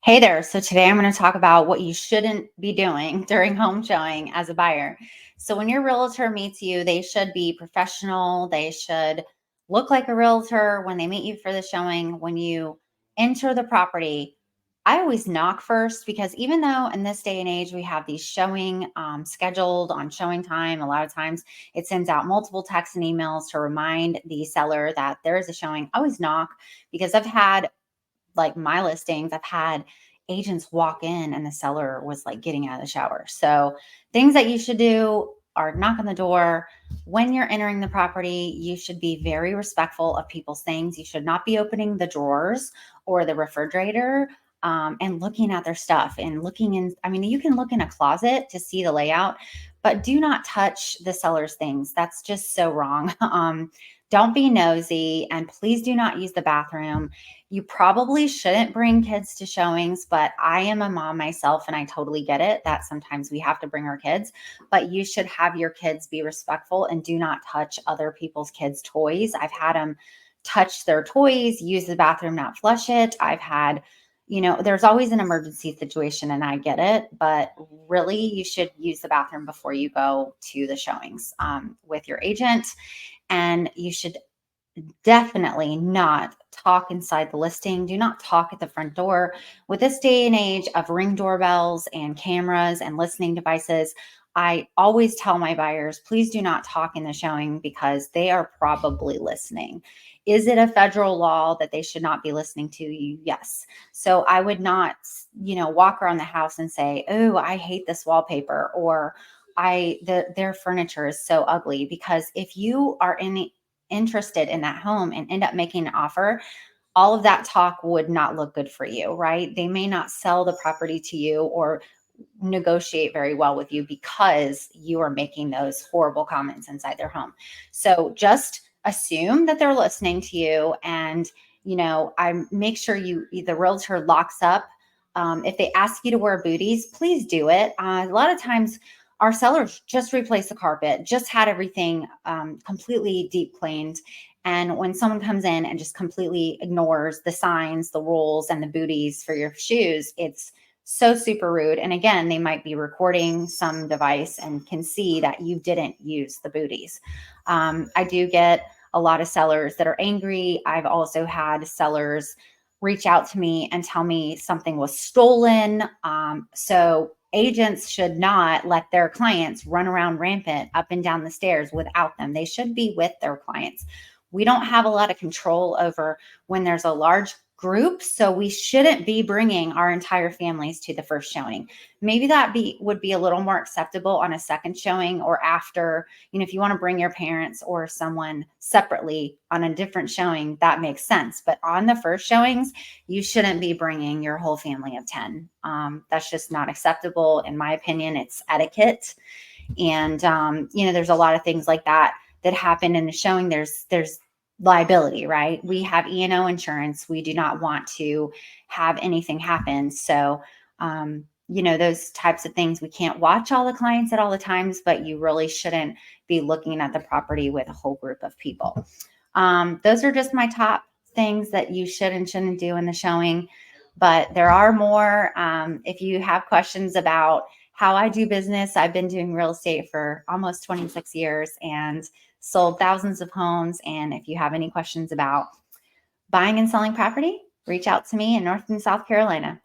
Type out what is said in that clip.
Hey there. So today I'm going to talk about what you shouldn't be doing during home showing as a buyer. So when your realtor meets you, they should be professional. They should look like a realtor when they meet you for the showing. When you enter the property, I always knock first because even though in this day and age we have these showing scheduled on showing time, a lot of times it sends out multiple texts and emails to remind the seller that there is a showing. I always knock because I've had like my listings, I've had agents walk in and the seller was like getting out of the shower. So, things that you should do are knock on the door. When you're entering the property, you should be very respectful of people's things. You should not be opening the drawers or the refrigerator and looking at their stuff and looking in. I mean, you can look in a closet to see the layout, but do not touch the seller's things. That's just so wrong. Don't be nosy and please do not use the bathroom. You probably shouldn't bring kids to showings, but I am a mom myself and I totally get it that sometimes we have to bring our kids, but you should have your kids be respectful and do not touch other people's kids' toys. I've had them touch their toys, use the bathroom, not flush it. I've had, there's always an emergency situation and I get it, but really you should use the bathroom before you go to the showings with your agent. And you should definitely not talk inside the listing. Do not talk at the front door. With this day and age of ring doorbells and cameras and listening devices, I always tell my buyers, please do not talk in the showing because they are probably listening. Is it a federal law that they should not be listening to you? Yes. So I would not, walk around the house and say, "Oh, I hate this wallpaper," or their furniture is so ugly, because if you are interested in that home and end up making an offer, all of that talk would not look good for you, right? They may not sell the property to you or negotiate very well with you because you are making those horrible comments inside their home. So just assume that they're listening to you, and I make sure the realtor locks up. If they ask you to wear booties, please do it. A lot of times our sellers just replaced the carpet, just had everything completely deep cleaned. And when someone comes in and just completely ignores the signs, the rules, and the booties for your shoes, it's so super rude. And again, they might be recording some device and can see that you didn't use the booties. I do get a lot of sellers that are angry. I've also had sellers reach out to me and tell me something was stolen. So agents should not let their clients run around rampant up and down the stairs without them. They should be with their clients. We don't have a lot of control over when there's a large group, so we shouldn't be bringing our entire families to the first showing. Maybe would be a little more acceptable on a second showing, or after, if you want to bring your parents or someone separately on a different showing, that makes sense. But on the first showings, you shouldn't be bringing your whole family of 10. That's just not acceptable. In my opinion, it's etiquette. And, there's a lot of things like that happen in the showing. There's liability, right? We have E&O insurance. We do not want to have anything happen. So, those types of things, we can't watch all the clients at all the times, but you really shouldn't be looking at the property with a whole group of people. Those are just my top things that you should and shouldn't do in the showing, but there are more. If you have questions about how I do business, I've been doing real estate for almost 26 years and sold thousands of homes. And if you have any questions about buying and selling property, reach out to me in North and South Carolina.